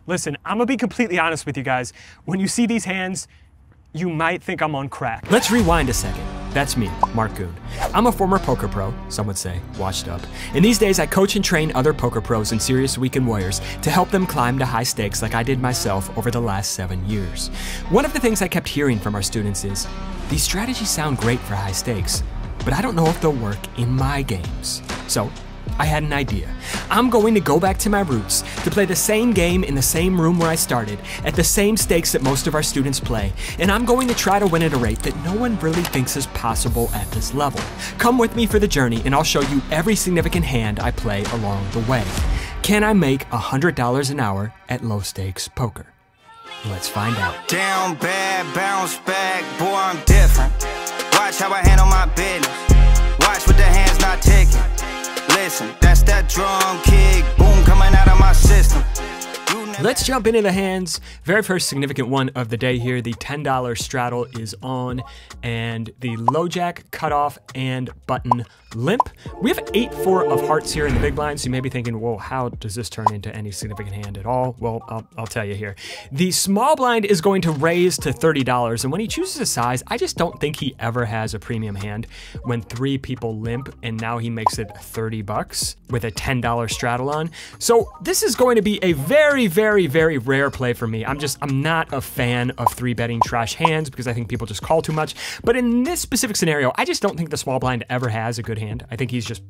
Listen, I'm gonna be completely honest with you guys. When you see these hands, you might think I'm on crack. Let's rewind a second. That's me, Marc Goone. I'm a former poker pro, some would say, washed up. And these days I coach and train other poker pros and serious weekend warriors to help them climb to high stakes like I did myself over the last 7 years. One of the things I kept hearing from our students is, these strategies sound great for high stakes, but I don't know if they'll work in my games. So I had an idea. I'm going to go back to my roots, to play the same game in the same room where I started, at the same stakes that most of our students play, and I'm going to try to win at a rate that no one really thinks is possible at this level. Come with me for the journey, and I'll show you every significant hand I play along the way. Can I make $100 an hour at low stakes poker? Let's find out. Down bad, bounce back, boy, I'm different. Watch how I handle my business. Watch with the hands not ticking. Listen, that's that drum kick, boom, coming out of my system. Let's jump into the hands. Very first significant one of the day here. The $10 straddle is on, and the low jack, cutoff, and button limp. We have 8-4 of hearts here in the big blind, so you may be thinking, well, how does this turn into any significant hand at all? Well, I'll tell you here. The small blind is going to raise to $30, and when he chooses a size, I just don't think he ever has a premium hand when 3 people limp, and now he makes it 30 bucks with a $10 straddle on. So this is going to be a very, very, very rare play for me. I'm not a fan of 3-betting trash hands because I think people just call too much. But in this specific scenario, I just don't think the small blind ever has a good hand. I think he's just,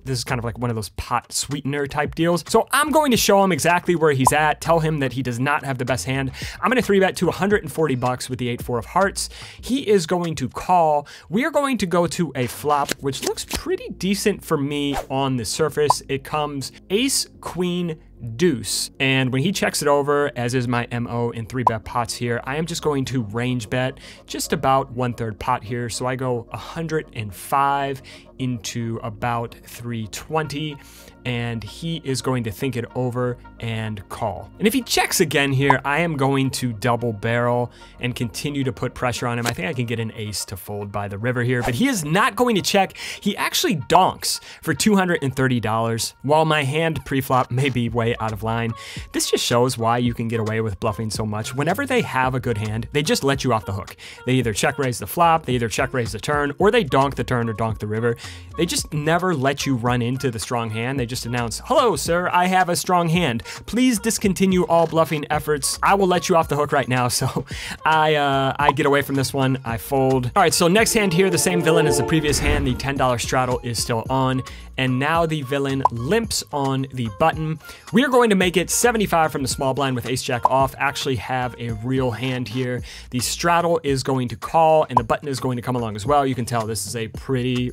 this is kind of like one of those pot sweetener type deals. So I'm going to show him exactly where he's at, tell him that he does not have the best hand. I'm going to 3-bet to 140 bucks with the 8-4 of hearts. He is going to call. We are going to go to a flop, which looks pretty decent for me on the surface. It comes ace, queen, deuce, and when he checks it over, as is my MO in 3-bet pots here, I am just going to range bet just about 1/3 pot here. So I go 105 into about 320, and he is going to think it over and call. And if he checks again here, I am going to double barrel and continue to put pressure on him. I think I can get an ace to fold by the river here, but he is not going to check. He actually donks for $230. While my hand pre-flop may be way out of line, this just shows why you can get away with bluffing so much. Whenever they have a good hand, they just let you off the hook. They either check raise the flop, they either check raise the turn, or they donk the turn or donk the river. They just never let you run into the strong hand. They just announce, hello, sir, I have a strong hand. Please discontinue all bluffing efforts. I will let you off the hook right now. So I get away from this one. I fold. All right, so next hand here, the same villain as the previous hand. The $10 straddle is still on. And now the villain limps on the button. We are going to make it 75 from the small blind with ace jack off, actually have a real hand here. The straddle is going to call, and the button is going to come along as well. You can tell this is a pretty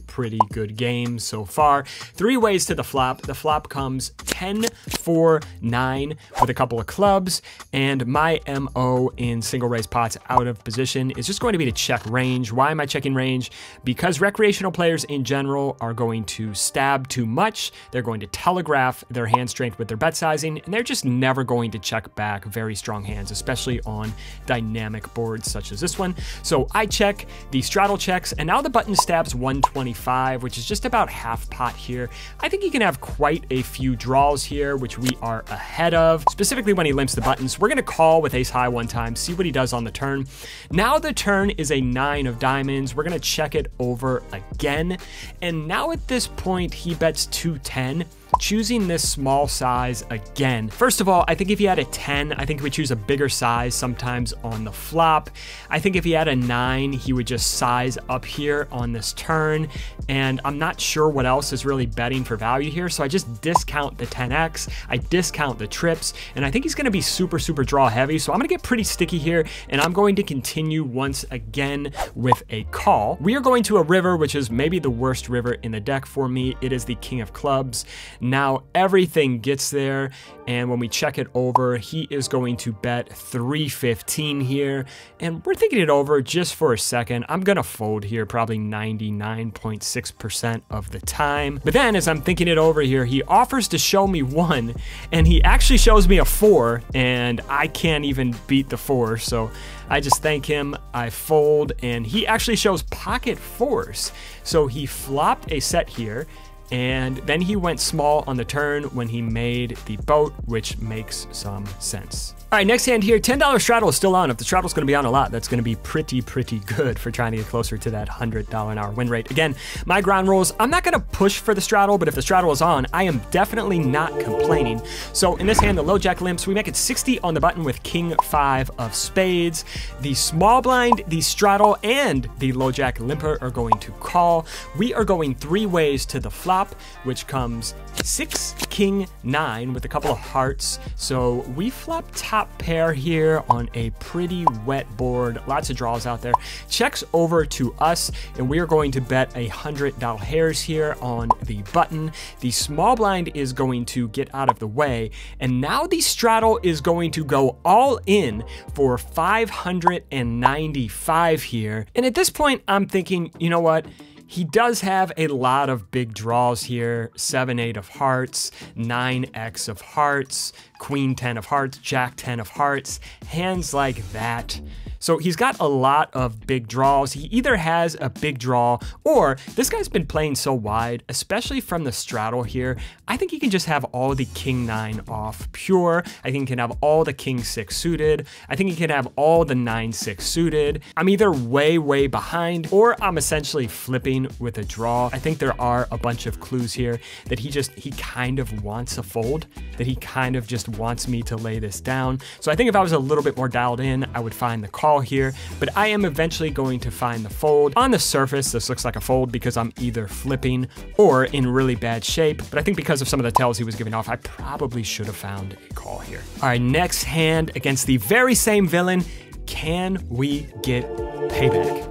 good game so far. 3 ways to the flop. The flop comes 10, 4, 9 with a couple of clubs, and my MO in single raise pots out of position is just going to be to check range. Why am I checking range? Because recreational players in general are going to stab too much. They're going to telegraph their hand strength with their bet sizing, and they're just never going to check back very strong hands, especially on dynamic boards such as this one. So I check, the straddle checks, and now the button stabs 125, which is just about half pot here. I think he can have quite a few draws here, which we are ahead of, specifically when he limps the buttons. We're going to call with ace high one time, see what he does on the turn. Now the turn is a 9 of diamonds. We're going to check it over again, and now at this point, he bets 210, choosing this small size again. First of all, I think if he had a 10, I think he would choose a bigger size sometimes on the flop. I think if he had a 9, he would just size up here on this turn, and I'm not sure what else is really betting for value here, so I just discount the 10x, I discount the trips, and I think he's gonna be super draw heavy, so I'm gonna get pretty sticky here, and I'm going to continue once again with a call. We are going to a river, which is maybe the worst river in the deck for me. It is the king of clubs. Now everything gets there, and when we check it over, he is going to bet 315 here, and we're thinking it over just for a second. I'm gonna fold here probably 99.6% of the time. But then as I'm thinking it over here, he offers to show me 1, and he actually shows me a 4, and I can't even beat the 4, so I just thank him, I fold, and he actually shows pocket 4s. So he flopped a set here, and then he went small on the turn when he made the boat, which makes some sense. All right, next hand here, $10 straddle is still on. If the straddle's gonna be on a lot, that's gonna be pretty good for trying to get closer to that $100 an hour win rate. Again, my ground rules, I'm not gonna push for the straddle, but if the straddle is on, I am definitely not complaining. So in this hand, the low jack limps, we make it 60 on the button with king 5 of spades. The small blind, the straddle, and the low jack limper are going to call. We are going 3 ways to the flop, which comes 6, king, 9 with a couple of hearts. So we flop top pair here on a pretty wet board. Lots of draws out there. Checks over to us, and we are going to bet $100 hairs here on the button. The small blind is going to get out of the way, and now the straddle is going to go all in for 595 here. And at this point, I'm thinking, you know what? He does have a lot of big draws here. 7-8 of hearts, 9x of hearts, queen 10 of hearts, jack 10 of hearts, hands like that. So he's got a lot of big draws. He either has a big draw, or this guy's been playing so wide, especially from the straddle here. I think he can just have all the king 9 off pure. I think he can have all the king 6 suited. I think he can have all the 9-6 suited. I'm either way behind, or I'm essentially flipping with a draw. I think there are a bunch of clues here that he kind of wants a fold, that he kind of just wants me to lay this down. So I think if I was a little bit more dialed in, I would find the call here, but I am eventually going to find the fold. On the surface, this looks like a fold because I'm either flipping or in really bad shape, but I think because of some of the tells he was giving off, I probably should have found a call here. All right, next hand against the very same villain. Can we get payback?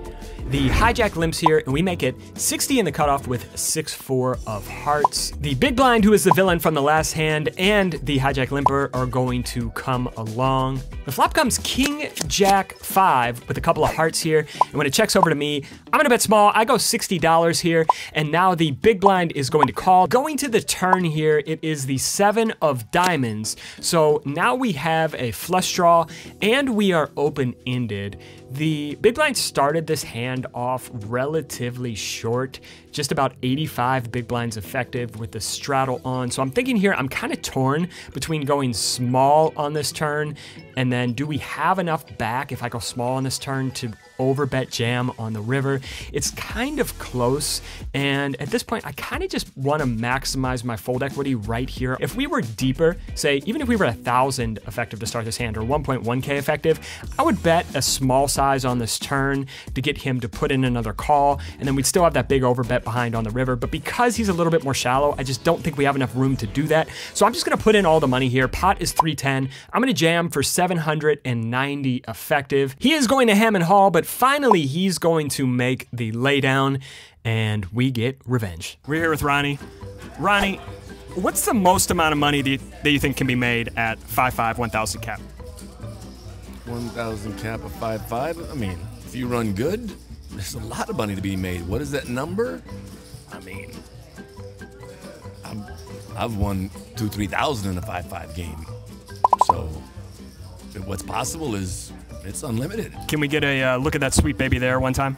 The hijack limps here, and we make it 60 in the cutoff with 6-4 of hearts. The big blind, who is the villain from the last hand, and the hijack limper are going to come along. The flop comes king, jack, 5 with a couple of hearts here, and when it checks over to me, I'm gonna bet small. I go $60 here, and now the big blind is going to call. Going to the turn here, it is the 7 of diamonds. So now we have a flush draw, and we are open-ended. The big blind started this hand off relatively short, just about 85 big blinds effective with the straddle on. So I'm thinking here, I'm kind of torn between going small on this turn, and then do we have enough back if I go small on this turn to overbet jam on the river? It's kind of close, and at this point, I kind of just want to maximize my fold equity right here. If we were deeper, say, even if we were 1,000 effective to start this hand, or 1.1k effective, I would bet a small size on this turn to get him to put in another call, and then we'd still have that big overbet behind on the river. But because he's a little bit more shallow, I just don't think we have enough room to do that. So I'm just gonna put in all the money here. Pot is 310. I'm gonna jam for 790 effective. He is going to hem and haul, but finally he's going to make the laydown, and we get revenge. We're here with Ronnie. Ronnie, what's the most amount of money that you think can be made at 5-5, 1,000 cap? 1,000 cap of 5-5. I mean, if you run good, there's a lot of money to be made. What is that number? I mean, I've won 2,000-3,000 in a 5-5 game. So what's possible is it's unlimited. Can we get a look at that sweet baby there one time?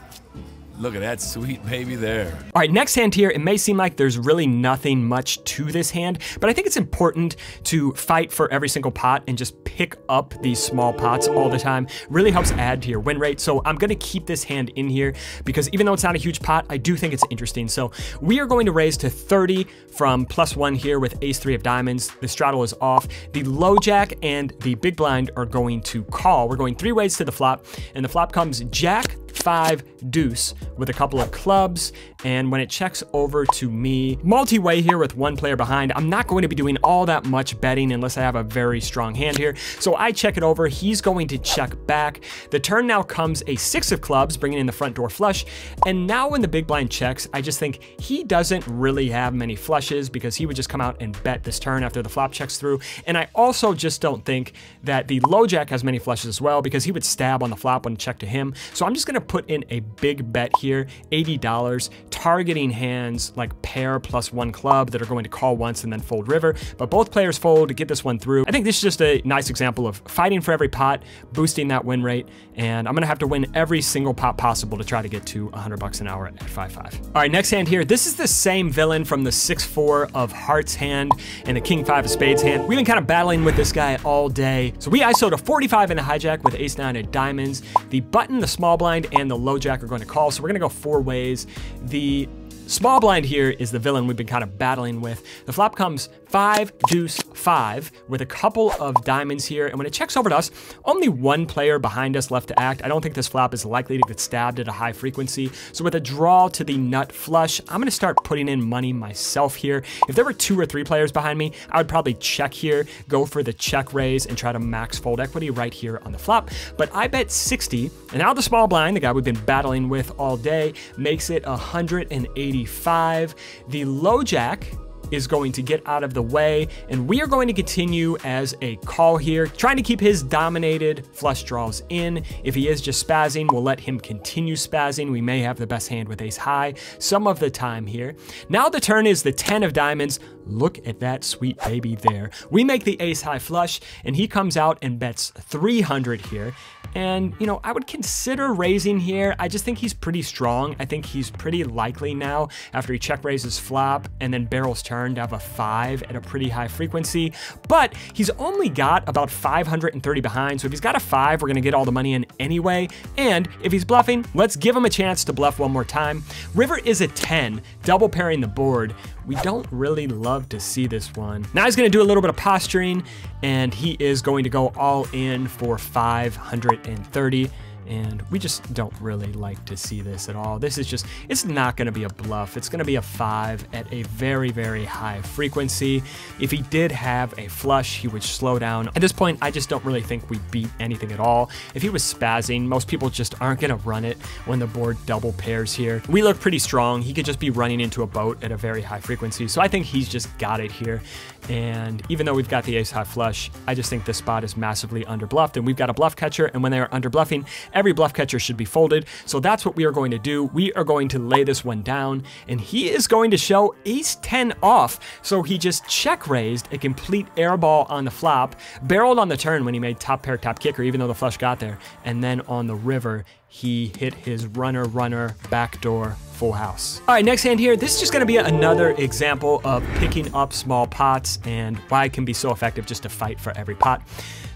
Look at that sweet baby there. All right, next hand here, it may seem like there's really nothing much to this hand, but I think it's important to fight for every single pot and just pick up these small pots all the time. Really helps add to your win rate. So I'm gonna keep this hand in here because even though it's not a huge pot, I do think it's interesting. So we are going to raise to 30 from +1 here with ace-3 of diamonds. The straddle is off. The low jack and the big blind are going to call. We're going 3 ways to the flop, and the flop comes jack, 5, deuce with a couple of clubs, and when it checks over to me, multi-way here with 1 player behind, I'm not going to be doing all that much betting unless I have a very strong hand here. So I check it over, he's going to check back. The turn now comes a 6 of clubs, bringing in the front door flush, and now when the big blind checks, I just think he doesn't really have many flushes because he would just come out and bet this turn after the flop checks through, and I also just don't think that the low jack has many flushes as well because he would stab on the flop when it checked to him. So I'm just gonna put in a big bet here, $80, targeting hands like pair plus 1 club that are going to call once and then fold river, but both players fold to get this one through. I think this is just a nice example of fighting for every pot, boosting that win rate, and I'm gonna have to win every single pot possible to try to get to $100 an hour at 5-5. All right, next hand here. This is the same villain from the 6-4 of hearts hand and the king 5 of spades hand. We've been kind of battling with this guy all day. So we ISO'd a 45 in the hijack with ace 9 of diamonds. The button, the small blind, and the low jack are going to call. So we're gonna go 4 ways. The small blind here is the villain we've been kind of battling with. The flop comes 5, deuce, 5 with a couple of diamonds here. And when it checks over to us, only one player behind us left to act. I don't think this flop is likely to get stabbed at a high frequency. So with a draw to the nut flush, I'm gonna start putting in money myself here. If there were 2 or 3 players behind me, I would probably check here, go for the check raise and try to max fold equity right here on the flop. But I bet 60, and now the small blind, the guy we've been battling with all day, makes it 185. The low jack is going to get out of the way, and we are going to continue as a call here, trying to keep his dominated flush draws in. If he is just spazzing, we'll let him continue spazzing. We may have the best hand with ace high some of the time here. Now the turn is the 10 of diamonds. Look at that sweet baby there. We make the ace high flush, and he comes out and bets 300 here. And, you know, I would consider raising here. I just think he's pretty strong. I think he's pretty likely now, after he check raises flop and then barrels turn, to have a 5 at a pretty high frequency. But he's only got about 530 behind, so if he's got a 5, we're gonna get all the money in anyway. And if he's bluffing, let's give him a chance to bluff one more time. River is a 10, double pairing the board. We don't really love to see this one. Now he's gonna do a little bit of posturing, and he is going to go all in for 530. And we just don't really like to see this at all. This is just, it's not gonna be a bluff. It's gonna be a 5 at a very, very high frequency. If he did have a flush, he would slow down. At this point, I just don't really think we beat anything at all. If he was spazzing, most people just aren't gonna run it when the board double pairs here. We look pretty strong. He could just be running into a boat at a very high frequency. So I think he's just got it here. And even though we've got the ace high flush, I just think this spot is massively under bluffed, and we've got a bluff catcher, and when they are under bluffing, every bluff catcher should be folded. So that's what we are going to do. We are going to lay this one down, and he is going to show ace 10 off. So he just check raised a complete air ball on the flop, barreled on the turn when he made top pair, top kicker, even though the flush got there. And then on the river, he hit his runner, backdoor full house. All right, next hand here. This is just gonna be another example of picking up small pots and why it can be so effective just to fight for every pot.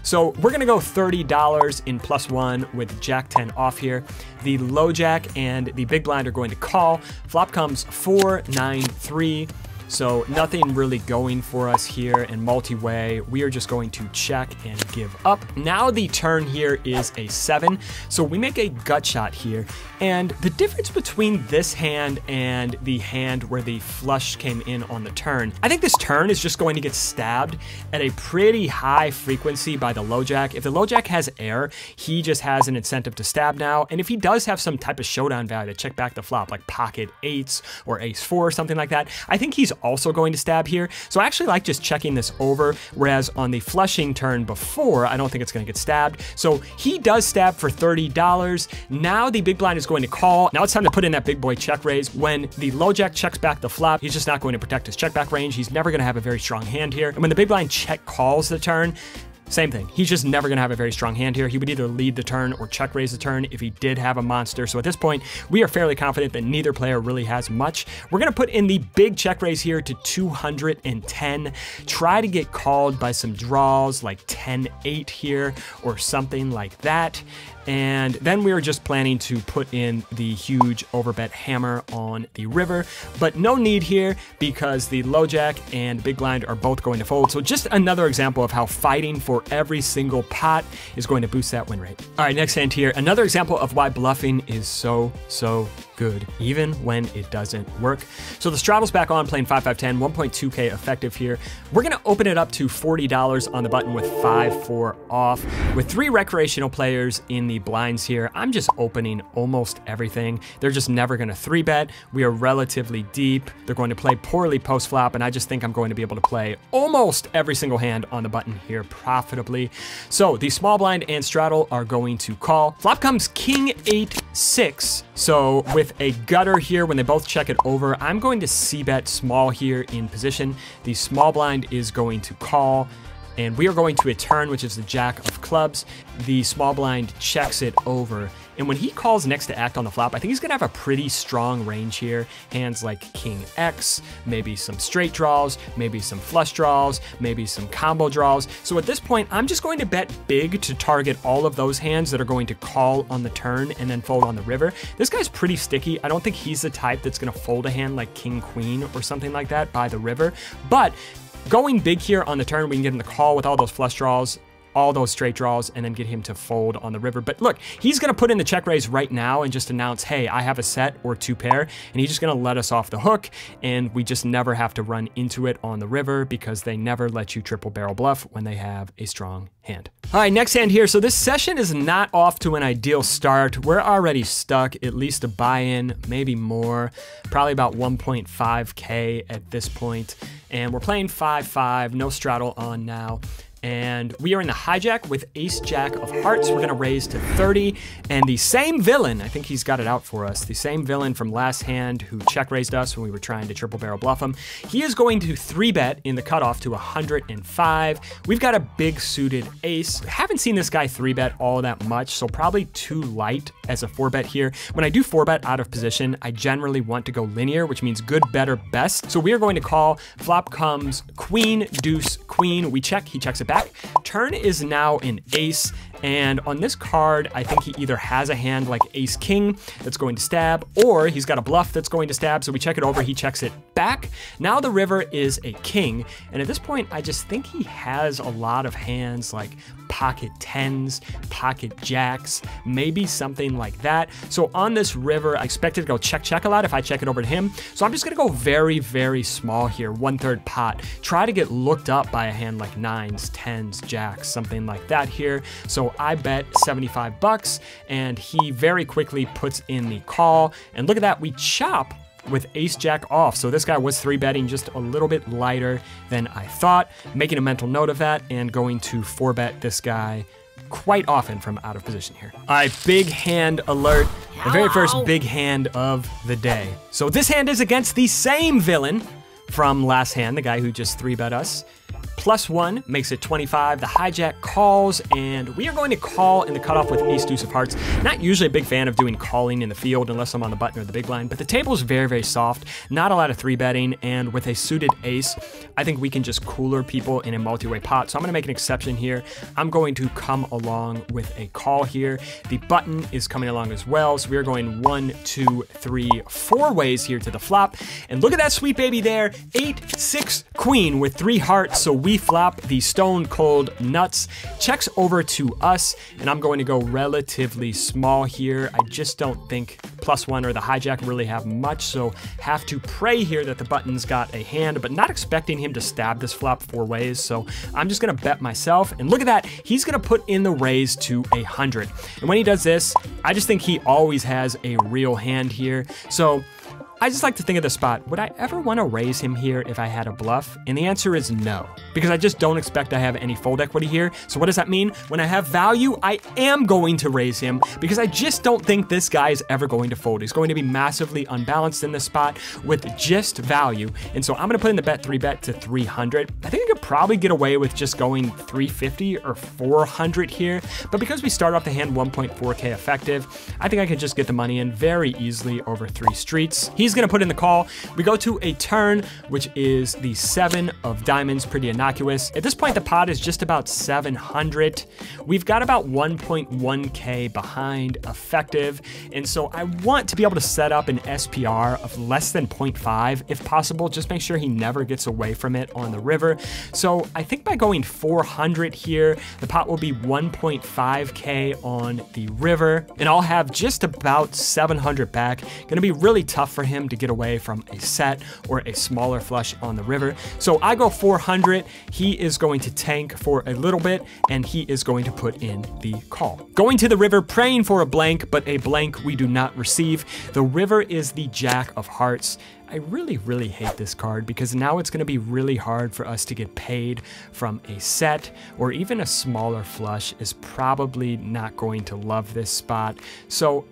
So we're gonna go $30 in +1 with Jack 10 off here. The low jack and the big blind are going to call. Flop comes 4, 9, 3. So nothing really going for us here in multi-way. We are just going to check and give up. Now the turn here is a 7. So we make a gut shot here. And the difference between this hand and the hand where the flush came in on the turn, I think this turn is just going to get stabbed at a pretty high frequency by the low jack. If the low jack has air, he just has an incentive to stab now. And if he does have some type of showdown value to check back the flop, like pocket 8s or ace 4 or something like that, I think he's also going to stab here. So I actually like just checking this over, whereas on the flushing turn before, I don't think it's going to get stabbed. So he does stab for $30. Now the big blind is going to call. Now it's time to put in that big boy check raise. When the low jack checks back the flop, he's just not going to protect his check back range. He's never going to have a very strong hand here. And when the big blind check calls the turn, same thing. He's just never gonna have a very strong hand here. He would either lead the turn or check raise the turn if he did have a monster. So at this point, we are fairly confident that neither player really has much. We're gonna put in the big check raise here to 210. Try to get called by some draws like 10-8 here or something like that. And then we were just planning to put in the huge overbet hammer on the river, but no need here because the low jack and big blind are both going to fold. So just another example of how fighting for every single pot is going to boost that win rate. All right, next hand here, another example of why bluffing is so good, even when it doesn't work. So the straddle's back on, playing 5-5-10, 1.2K effective here. We're gonna open it up to $40 on the button with 5-4 off. With 3 recreational players in the blinds here, I'm just opening almost everything. They're just never gonna 3-bet. We are relatively deep. They're going to play poorly post-flop, and I just think I'm going to be able to play almost every single hand on the button here profitably. profitably. So the small blind and straddle are going to call. Flop comes king 8-6. So with a gutter here, when they both check it over, I'm going to c-bet small here in position. The small blind is going to call, and we are going to a turn, which is the jack of clubs. The small blind checks it over. And when he calls next to act on the flop, I think he's gonna have a pretty strong range here. Hands like king X, maybe some straight draws, maybe some flush draws, maybe some combo draws. So at this point, I'm just going to bet big to target all of those hands that are going to call on the turn and then fold on the river. This guy's pretty sticky. I don't think he's the type that's gonna fold a hand like king queen or something like that by the river. But going big here on the turn, we can get him to call with all those flush draws, all those straight draws, and then get him to fold on the river. But look, he's gonna put in the check raise right now and just announce, hey, I have a set or two pair, and he's just gonna let us off the hook, and we just never have to run into it on the river because they never let you triple barrel bluff when they have a strong hand. All right, next hand here. So this session is not off to an ideal start. We're already stuck, at least a buy-in, maybe more, probably about 1.5K at this point. And we're playing 5-5, no straddle on now. And we are in the hijack with ace jack of hearts. We're gonna raise to 30, and the same villain, I think he's got it out for us, the same villain from last hand who check raised us when we were trying to triple barrel bluff him, he is going to 3-bet in the cutoff to 105. We've got a big suited ace. Haven't seen this guy 3-bet all that much, so probably too light as a 4-bet here. When I do 4-bet out of position, I generally want to go linear, which means good, better, best. So we are going to call. Flop comes queen, deuce, queen. We check, he checks it back. Turn is now an ace, and on this card, I think he either has a hand like ace king that's going to stab, or he's got a bluff that's going to stab, so we check it over, he checks it back. Now the river is a king, and at this point, I just think he has a lot of hands like pocket tens, pocket jacks, maybe something like that. So on this river, I expect it to go check, check a lot if I check it over to him. So I'm just gonna go very, very small here, 1/3 pot. Try to get looked up by a hand like nines, tens, jacks, something like that here. So I bet 75 bucks, and he very quickly puts in the call. And look at that, we chop with ace jack off. So this guy was 3-betting just a little bit lighter than I thought. Making a mental note of that and going to 4-bet this guy quite often from out of position here. All right, big hand alert. The very first big hand of the day. So this hand is against the same villain from last hand, the guy who just 3-bet us. +1 makes it 25. The hijack calls, and we are going to call in the cutoff with ace deuce of hearts. Not usually a big fan of doing calling in the field unless I'm on the button or the big blind, but the table is very, very soft. Not a lot of 3-betting, and with a suited ace, I think we can just cooler people in a multi-way pot. So I'm gonna make an exception here. I'm going to come along with a call here. The button is coming along as well. So we are going 1, 2, 3, 4 ways here to the flop. And look at that sweet baby there. 8-6 queen with 3 hearts. So we flop the stone cold nuts. Checks over to us, and I'm going to go relatively small here. I just don't think +1 or the hijack really have much, so have to pray here that the button's got a hand, but not expecting him to stab this flop 4 ways, so I'm just gonna bet myself. And look at that, he's gonna put in the raise to 100. And when he does this, I just think he always has a real hand here. So I just like to think of the spot. Would I ever want to raise him here if I had a bluff? And the answer is no, because I just don't expect I have any fold equity here. So what does that mean? When I have value, I am going to raise him because I just don't think this guy is ever going to fold. He's going to be massively unbalanced in this spot with just value. And so I'm going to put in the bet 3-bet to 300. I think I could probably get away with just going 350 or 400 here. But because we start off the hand 1.4K effective, I think I could just get the money in very easily over 3 streets. He's gonna put in the call. We go to a turn, which is the 7 of diamonds, pretty innocuous. At this point, the pot is just about 700. We've got about 1.1K behind effective. And so I want to be able to set up an SPR of less than 0.5 if possible. Just make sure he never gets away from it on the river. So I think by going 400 here, the pot will be 1.5K on the river, and I'll have just about 700 back. Gonna be really tough for him him to get away from a set or a smaller flush on the river. So I go 400. He is going to tank for a little bit, and he is going to put in the call. Going to the river, praying for a blank, but a blank we do not receive. The river is the Jack of Hearts. I really hate this card because now it's going to be really hard for us to get paid from a set, or even a smaller flush is probably not going to love this spot. So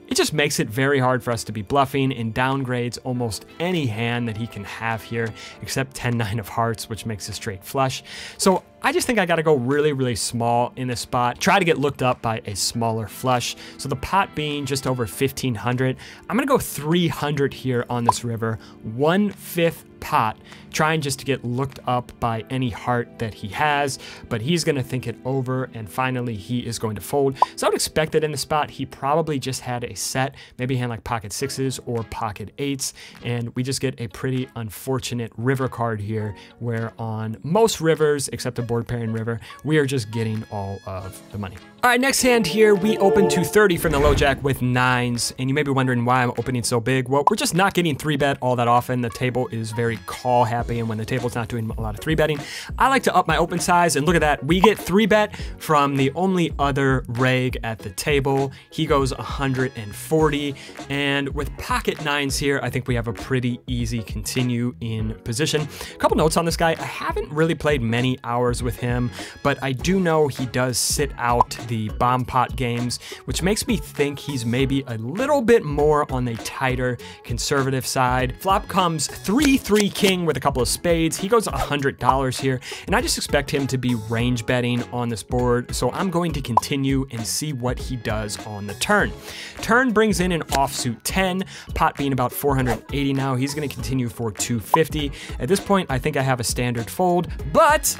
it just makes it very hard for us to be bluffing and downgrades almost any hand that he can have here, except 10-9 of hearts, which makes a straight flush. So I just think I gotta go really small in this spot, try to get looked up by a smaller flush. So the pot being just over 1,500, I'm gonna go 300 here on this river, 1/5 pot, trying just to get looked up by any heart that he has, but he's gonna think it over, and finally he is going to fold. So I would expect that in the spot, he probably just had a set, maybe a hand like pocket sixes or pocket eights, and we just get a pretty unfortunate river card here, where on most rivers, except a board pairing river, we are just getting all of the money. All right, next hand here, we open 230 from the low jack with nines, and you may be wondering why I'm opening so big. Well, we're just not getting 3-bet all that often. The table is very call happy, and when the table's not doing a lot of 3-betting, I like to up my open size, and look at that. We get 3-bet from the only other reg at the table. He goes 140, and with pocket nines here, I think we have a pretty easy continue in position. A couple notes on this guy. I haven't really played many hours with him, but I do know he does sit out the bomb pot games, which makes me think he's maybe a little bit more on the tighter conservative side. Flop comes 3-3 king with a couple of spades. He goes $100 here, and I just expect him to be range betting on this board, so I'm going to continue and see what he does on the turn. Turn brings in an offsuit 10, pot being about 480 now. He's going to continue for 250. At this point, I think I have a standard fold, but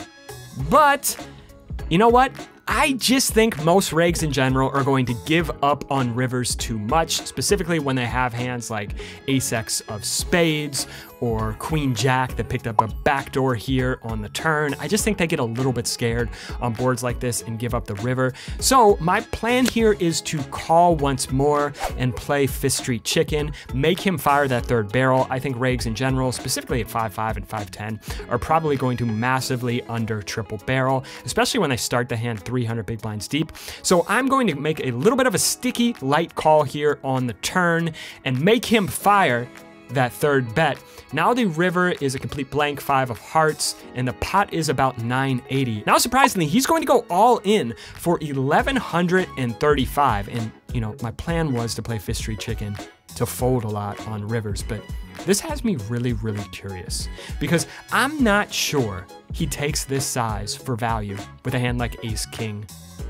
you know what? I just think most regs in general are going to give up on rivers too much, specifically when they have hands like ace-x of spades or queen jack that picked up a backdoor here on the turn. I just think they get a little bit scared on boards like this and give up the river. So my plan here is to call once more and play Fifth Street Chicken, make him fire that third barrel. I think regs in general, specifically at 5-5 and 5-10, are probably going to massively under triple barrel, especially when they start the hand 300 big blinds deep. So I'm going to make a little bit of a sticky light call here on the turn and make him fire that third bet. Now the river is a complete blank, 5 of hearts, and the pot is about 980. Now, surprisingly, he's going to go all in for 1,135. And, you know, my plan was to play Fifth Street Chicken to fold a lot on rivers, but this has me really curious because I'm not sure he takes this size for value with a hand like ace king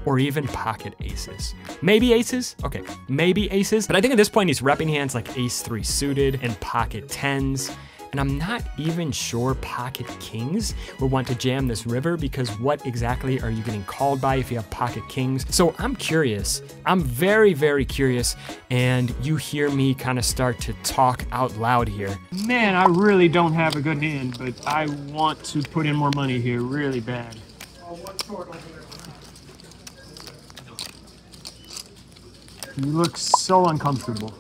or even pocket aces. Maybe aces? Okay, maybe aces. But I think at this point he's repping hands like ace 3 suited and pocket 10s. And I'm not even sure pocket kings will want to jam this river because what exactly are you getting called by if you have pocket kings? So I'm curious. I'm very curious. And you hear me kind of start to talk out loud here. Man, I really don't have a good hand, but I want to put in more money here really bad. You look so uncomfortable.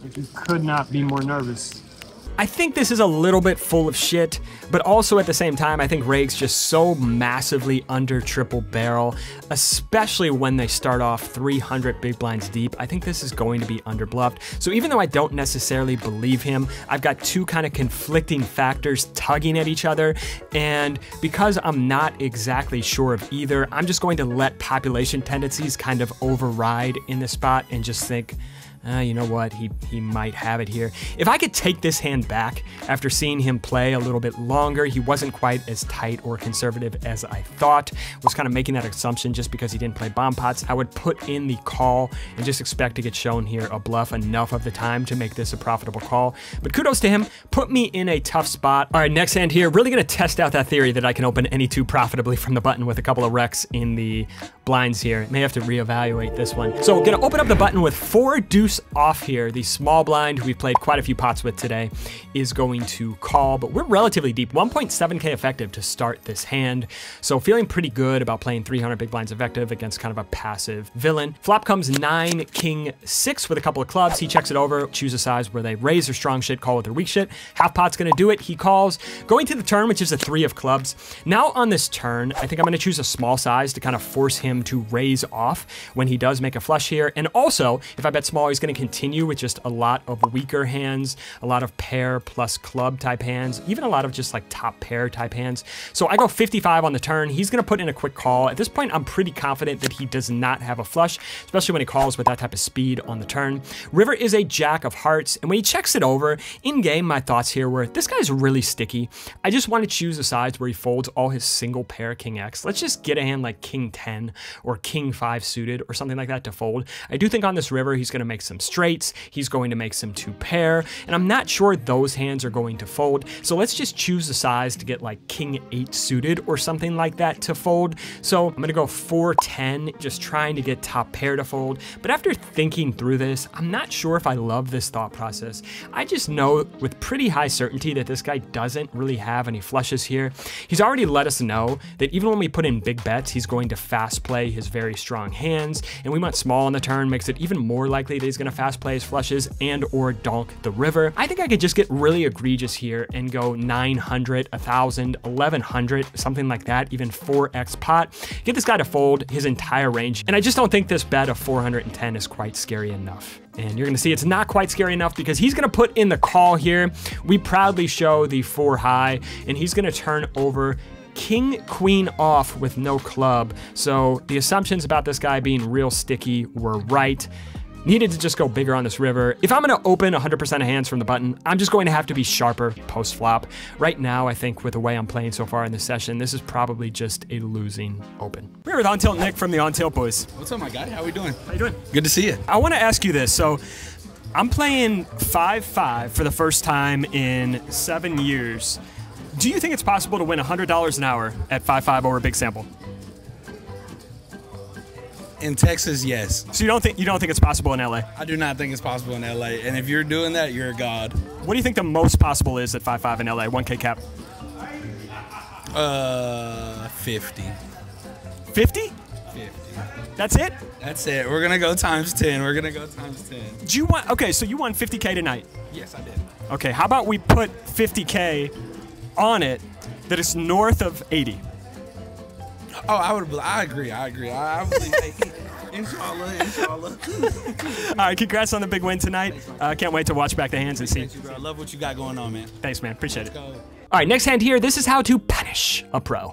Like you could not be more nervous. I think this is a little bit full of shit, but also at the same time, I think regs just so massively under triple barrel, especially when they start off 300 big blinds deep. I think this is going to be under bluffed. So even though I don't necessarily believe him, I've got two kind of conflicting factors tugging at each other. And because I'm not exactly sure of either, I'm just going to let population tendencies kind of override in this spot and just think, you know what, he might have it here. If I could take this hand back after seeing him play a little bit longer, he wasn't quite as tight or conservative as I thought. Was kind of making that assumption just because he didn't play bomb pots. I would put in the call and just expect to get shown here a bluff enough of the time to make this a profitable call. But kudos to him, put me in a tough spot. All right, next hand here, really gonna test out that theory that I can open any two profitably from the button with a couple of wrecks in the blinds here. May have to reevaluate this one. So we're gonna open up the button with 4 deuce off here. The small blind, who we've played quite a few pots with today, is going to call, but we're relatively deep, 1.7K effective to start this hand. So feeling pretty good about playing 300 big blinds effective against kind of a passive villain. Flop comes 9, king 6 with a couple of clubs. He checks it over, choose a size where they raise their strong shit, call with their weak shit. Half pot's gonna do it, he calls. Going to the turn, which is a 3 of clubs. Now on this turn, I think I'm gonna choose a small size to kind of force him to raise off when he does make a flush here. And also, if I bet small, he's gonna continue with just a lot of weaker hands, a lot of pair plus club type hands, even a lot of just like top pair type hands. So I go 55 on the turn. He's gonna put in a quick call. At this point, I'm pretty confident that he does not have a flush, especially when he calls with that type of speed on the turn. River is a jack of hearts, and when he checks it over, in game, my thoughts here were, this guy's really sticky. I just want to choose a size where he folds all his single pair king X. Let's just get a hand like king 10 or king 5 suited or something like that to fold. I do think on this river, he's going to make some straights. He's going to make some 2 pair, and I'm not sure those hands are going to fold. So let's just choose a size to get like king 8 suited or something like that to fold. So I'm going to go 4-10, just trying to get top pair to fold. But after thinking through this, I'm not sure if I love this thought process. I just know with pretty high certainty that this guy doesn't really have any flushes here. He's already let us know that even when we put in big bets, he's going to fast play his very strong hands, and we went small on the turn, makes it even more likely that he's going to fast play his flushes and or donk the river. I think I could just get really egregious here and go 900, 1,000, 1,100, something like that, even 4x pot. Get this guy to fold his entire range, and I just don't think this bet of 410 is quite scary enough. And you're gonna see it's not quite scary enough because he's gonna put in the call here. We proudly show the 4 high, and he's gonna turn over king queen off with no club. So the assumptions about this guy being real sticky were right. Needed to just go bigger on this river. If I'm gonna open 100% of hands from the button, I'm just going to have to be sharper post flop. Right now, I think with the way I'm playing so far in this session, this is probably just a losing open. We're here with On Tilt Nick from the On Tilt Boys. What's up, my guy? How we doing? How you doing? Good to see you. I wanna ask you this. So I'm playing 5-5 for the first time in 7 years. Do you think it's possible to win $100 an hour at 5-5 over a big sample? In Texas, yes. So you don't think it's possible in LA? I do not think it's possible in LA. And if you're doing that, you're a god. What do you think the most possible is at 5-5 in LA? 1K cap? 50. 50? 50. That's it? That's it. We're gonna go times 10. We're gonna go times 10. Do you want? Okay, so you won 50K tonight. Yes, I did. Okay, how about we put 50K on it that is north of 80? Oh, I agree. I believe. Hey, inshallah. All right, congrats on the big win tonight. Can't wait to watch back the hands and see. Thank you, bro. I love what you got going on, man. Thanks, man. Appreciate it. Let's go. All right, next hand here, this is how to punish a pro.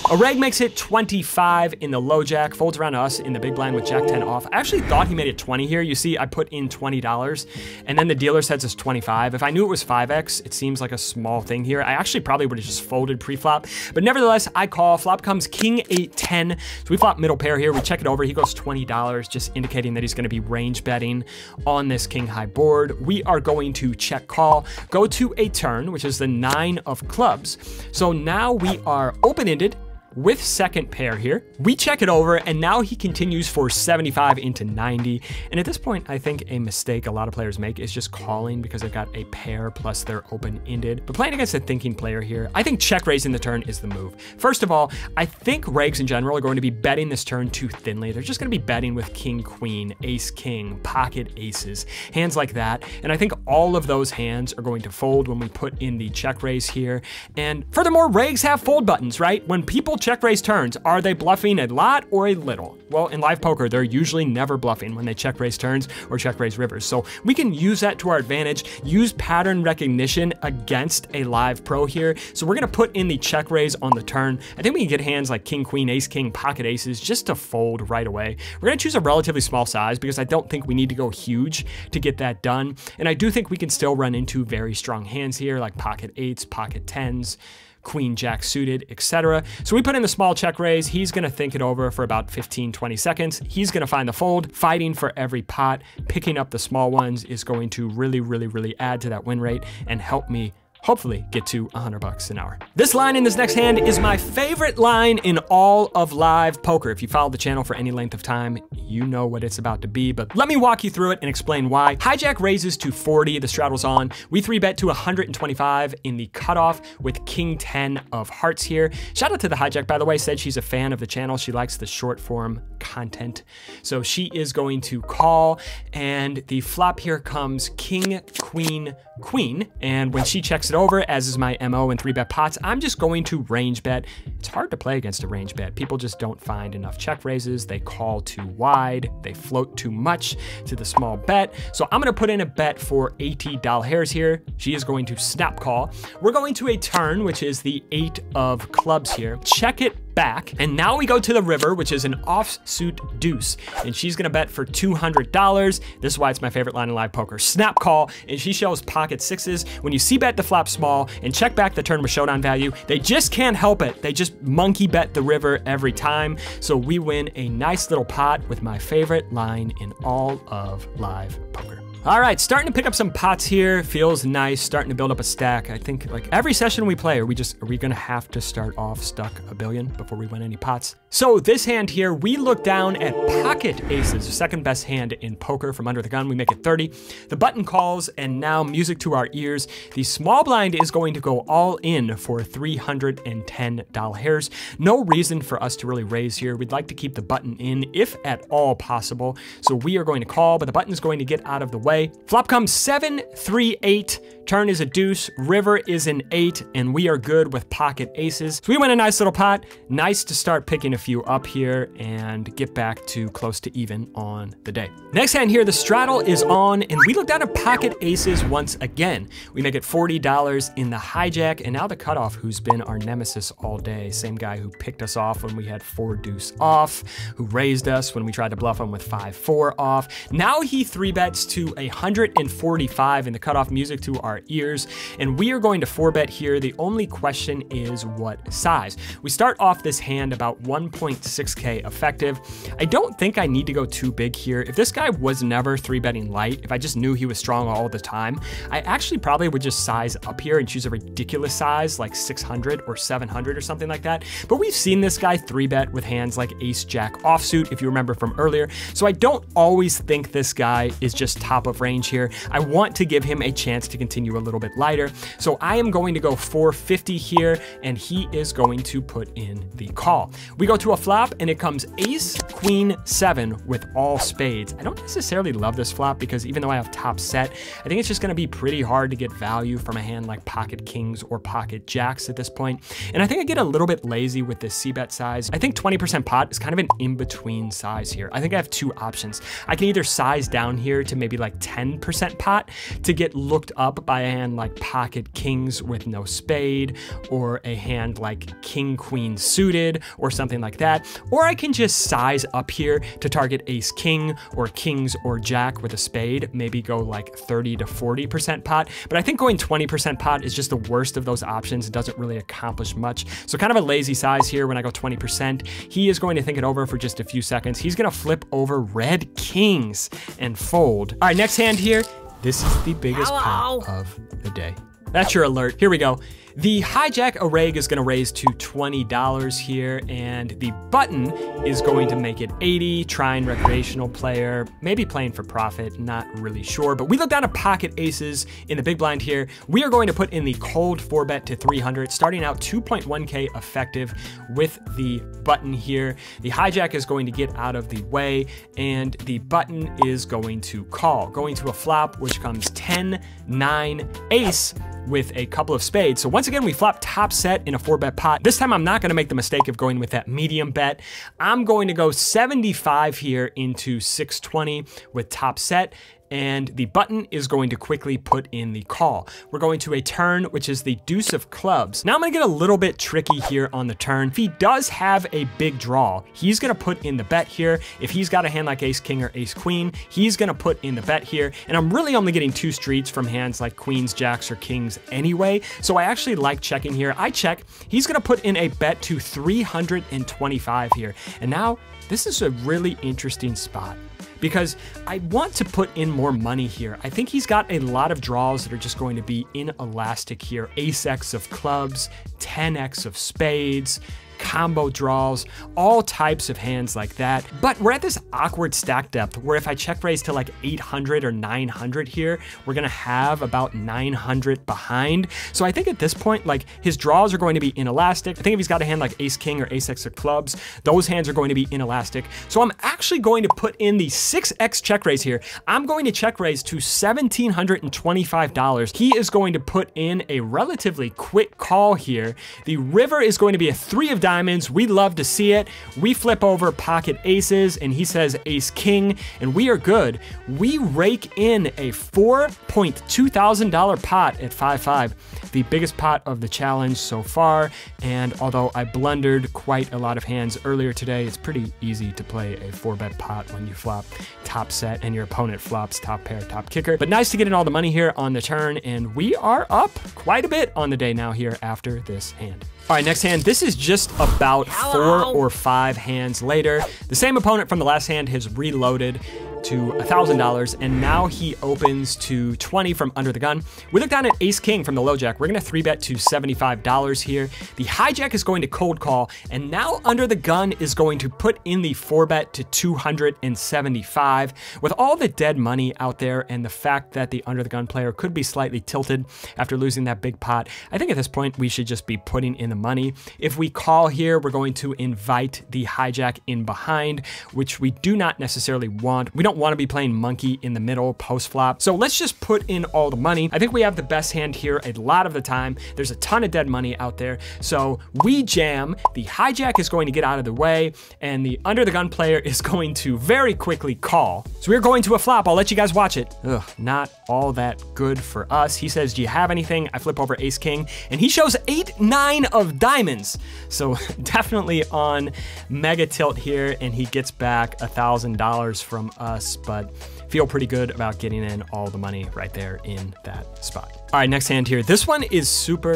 A reg makes it 25 in the low jack, folds around to us in the big blind with jack 10 off. I actually thought he made it 20 here. You see, I put in $20, and then the dealer says it's 25. If I knew it was 5x, it seems like a small thing here. I actually probably would have just folded pre-flop, but nevertheless, I call. Flop comes king 8-10. So we flop middle pair here. We check it over. He goes $20, just indicating that he's going to be range betting on this king high board. We are going to check call, go to a turn, which is the 9 of clubs. So now we are open-ended with second pair here. We check it over, and now he continues for 75 into 90. And at this point, I think a mistake a lot of players make is just calling because they've got a pair plus they're open-ended. But playing against a thinking player here, I think check raising the turn is the move. First of all, I think regs in general are going to be betting this turn too thinly. They're just going to be betting with king, queen, ace, king, pocket aces, hands like that. And I think all of those hands are going to fold when we put in the check raise here. And furthermore, regs have fold buttons, right? When people check raise turns, are they bluffing a lot or a little? Well, in live poker, they're usually never bluffing when they check raise turns or check raise rivers. So we can use that to our advantage, use pattern recognition against a live pro here. So we're gonna put in the check raise on the turn. I think we can get hands like king, queen, ace, king, pocket aces just to fold right away. We're gonna choose a relatively small size because I don't think we need to go huge to get that done. And I do think we can still run into very strong hands here like pocket eights, pocket tens, queen, jack suited, etc. So we put in the small check raise. He's going to think it over for about 15, 20 seconds. He's going to find the fold. Fighting for every pot, picking up the small ones is going to really, really, really add to that win rate and help me hopefully get to $100 an hour. This line in this next hand is my favorite line in all of live poker. If you followed the channel for any length of time, you know what it's about to be, but let me walk you through it and explain why. Hijack raises to 40, the straddle's on. We 3-bet to 125 in the cutoff with king 10 of hearts here. Shout out to the hijack, by the way, said she's a fan of the channel. She likes the short form content. So she is going to call, and the flop here comes king, queen, queen. And when she checks it over, as is my MO in 3-bet pots, I'm just going to range bet. It's hard to play against a range bet. People just don't find enough check raises. They call too wide. They float too much to the small bet. So I'm gonna put in a bet for $80 here. She is going to snap call. We're going to a turn, which is the 8 of clubs here. Check it back, and now we go to the river, which is an offsuit deuce, and she's gonna bet for $200. This is why it's my favorite line in live poker. Snap call, and she shows pocket sixes. When you see bet the flop small and check back the turn with showdown value, they just can't help it. They just monkey bet the river every time. So we win a nice little pot with my favorite line in all of live poker. All right, starting to pick up some pots here. Feels nice, starting to build up a stack. I think like every session we play, are we gonna have to start off stuck a billion before we win any pots? So this hand here, we look down at pocket aces, the second best hand in poker from under the gun. We make it 30. The button calls, and now music to our ears. The small blind is going to go all in for $310. No reason for us to really raise here. We'd like to keep the button in if at all possible. So we are going to call, but the button is going to get out of the way. Flop comes 7, 3, 8. Turn is a deuce, river is an 8, and we are good with pocket aces. So we win a nice little pot. Nice to start picking a few up here and get back to close to even on the day. Next hand here, the straddle is on, and we look down at pocket aces once again. We make it $40 in the hijack, and now the cutoff, who's been our nemesis all day. Same guy who picked us off when we had 4 deuce off, who raised us when we tried to bluff him with 5-4 off. Now he 3-bets to 145 in the cutoff, music to our ears, and we are going to 4-bet here. The only question is what size. We start off this hand about 1.6K effective. I don't think I need to go too big here. If this guy was never 3-betting light, if I just knew he was strong all the time, I actually probably would just size up here and choose a ridiculous size like 600 or 700 or something like that. But we've seen this guy 3-bet with hands like ace jack offsuit, if you remember from earlier. So I don't always think this guy is just top of range here. I want to give him a chance to continue a little bit lighter. So I am going to go 450 here, and he is going to put in the call. We go to a flop, and it comes ace, queen, 7 with all spades. I don't necessarily love this flop because even though I have top set, I think it's just gonna be pretty hard to get value from a hand like pocket kings or pocket jacks at this point. And I think I get a little bit lazy with this c-bet size. I think 20% pot is kind of an in-between size here. I think I have 2 options. I can either size down here to maybe like 10% pot to get looked up by a hand like pocket kings with no spade, or a hand like king queen suited or something like that, or I can just size up here to target ace king or kings or jack with a spade, maybe go like 30 to 40% pot. But I think going 20% pot is just the worst of those options. It doesn't really accomplish much. So kind of a lazy size here when I go 20%. He is going to think it over for just a few seconds. He's gonna flip over red kings and fold. All right, next hand here. This is the biggest pot of the day. That's your alert. Here we go. The hijack array is gonna raise to $20 here, and the button is going to make it 80, trying recreational player, maybe playing for profit, not really sure. But we look down at pocket aces in the big blind here. We are going to put in the cold 4-bet to 300, starting out 2.1K effective with the button here. The hijack is going to get out of the way, and the button is going to call, going to a flop, which comes 10, 9, ace with a couple of spades. So once again, we flop top set in a 4-bet pot. This time I'm not gonna make the mistake of going with that medium bet. I'm going to go 75 here into 620 with top set, and the button is going to quickly put in the call. We're going to a turn, which is the deuce of clubs. Now I'm gonna get a little bit tricky here on the turn. If he does have a big draw, he's gonna put in the bet here. If he's got a hand like ace king or ace queen, he's gonna put in the bet here. And I'm really only getting 2 streets from hands like queens, jacks, or kings anyway. So I actually like checking here. I check. He's gonna put in a bet to 325 here. And now this is a really interesting spot, because I want to put in more money here. I think he's got a lot of draws that are just going to be inelastic here. Ace-X of clubs, 10X of spades, combo draws, all types of hands like that. But we're at this awkward stack depth where if I check raise to like 800 or 900 here, we're gonna have about 900 behind. So I think at this point, like his draws are going to be inelastic. I think if he's got a hand like ace king or ace-x of clubs, those hands are going to be inelastic. So I'm actually going to put in the 6x check raise here. I'm going to check raise to $1,725. He is going to put in a relatively quick call here. The river is going to be a 3 of diamonds. We love to see it. We flip over pocket aces and he says ace king and we are good. We rake in a $4,200 pot at 5-5, the biggest pot of the challenge so far. And although I blundered quite a lot of hands earlier today, it's pretty easy to play a 4-bet pot when you flop top set and your opponent flops top pair, top kicker. But nice to get in all the money here on the turn, and we are up quite a bit on the day now here after this hand. All right, next hand. This is just about 4 or 5 hands later. The same opponent from the last hand has reloaded to $1,000, and now he opens to 20 from under the gun. We look down at ace king from the low jack. We're gonna 3-bet to $75 here. The hijack is going to cold call, and now under the gun is going to put in the 4-bet to 275. With all the dead money out there and the fact that the under the gun player could be slightly tilted after losing that big pot, I think at this point we should just be putting in the money. If we call here, we're going to invite the hijack in behind, which we do not necessarily want. We don't want to be playing monkey in the middle post flop. So let's just put in all the money. I think we have the best hand here a lot of the time. There's a ton of dead money out there. So we jam, the hijack is going to get out of the way, and the under the gun player is going to very quickly call. So we're going to a flop. I'll let you guys watch it. Ugh, not all that good for us. He says, do you have anything? I flip over ace king, and he shows 8-9 of diamonds. So definitely on mega tilt here, and he gets back $1,000 from us, but feel pretty good about getting in all the money right there in that spot. All right, next hand here. This one is super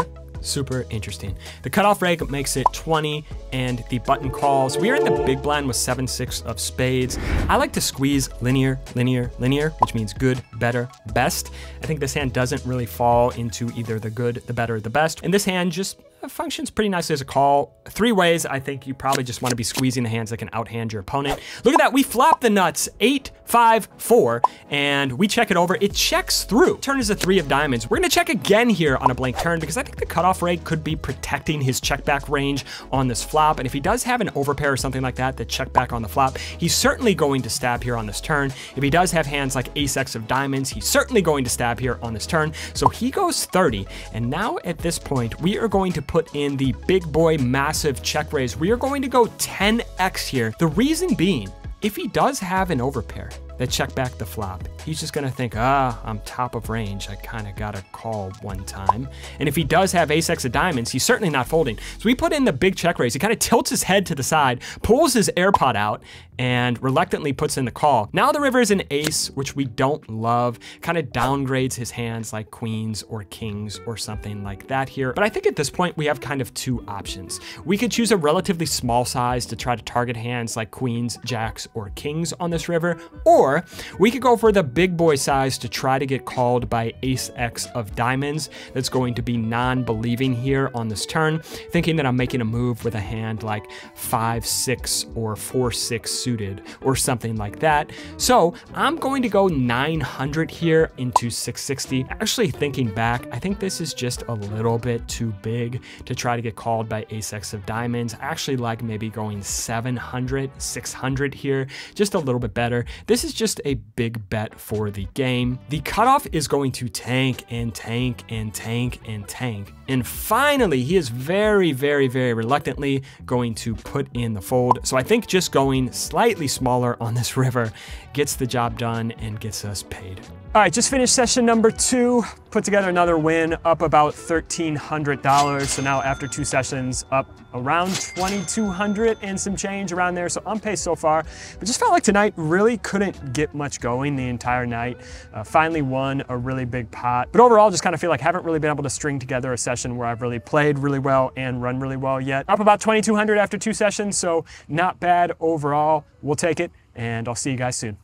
interesting. The cutoff rake makes it 20 and the button calls. We are in the big blind with 7-6 of spades. I like to squeeze linear, which means good, better, best. I think this hand doesn't really fall into either the good, the better, the best. And this hand just functions pretty nicely as a call. 3 ways. I think you probably just want to be squeezing the hands that can outhand your opponent. Look at that. We flop the nuts 8-5-4 and we check it over. It checks through. Turn is a 3 of diamonds. We're going to check again here on a blank turn because I think the cutoff rake could be protecting his check back range on this flop. And if he does have an overpair or something like that check back on the flop, he's certainly going to stab here on this turn. If he does have hands like ace-x of diamonds, he's certainly going to stab here on this turn. So he goes 30. And now at this point, we are going to put in the big boy massive check raise. We are going to go 10x here. The reason being, if he does have an overpair that check back the flop, he's just gonna think, I'm top of range. I kind of got a call one time. And if he does have ace-x of diamonds, he's certainly not folding. So we put in the big check raise. He kind of tilts his head to the side, pulls his AirPod out, and reluctantly puts in the call. Now the river is an ace, which we don't love, kind of downgrades his hands like queens or kings or something like that here. But I think at this point, we have kind of 2 options. We could choose a relatively small size to try to target hands like queens, jacks, or kings on this river, or we could go for the big boy size to try to get called by ace-x of diamonds. That's going to be non-believing here on this turn, thinking that I'm making a move with a hand like 5-6 or 4-6 suited or something like that. So I'm going to go 900 here into 660. Actually thinking back, I think this is just a little bit too big to try to get called by ace-x of diamonds. I actually like maybe going 700, 600 here, just a little bit better. This is just a big bet for the game. The cutoff is going to tank and tank and tank and tank. And finally, he is very reluctantly going to put in the fold. So I think just going slightly smaller on this river gets the job done and gets us paid. All right, just finished session number 2, put together another win, up about $1,300. So now after 2 sessions, up around $2,200 and some change around there. So on pace so far, but just felt like tonight really couldn't get much going the entire night. Finally won a really big pot, but overall just kind of feel like haven't really been able to string together a session where I've really played really well and run really well yet. Up about $2,200 after 2 sessions, so not bad overall. We'll take it, and I'll see you guys soon.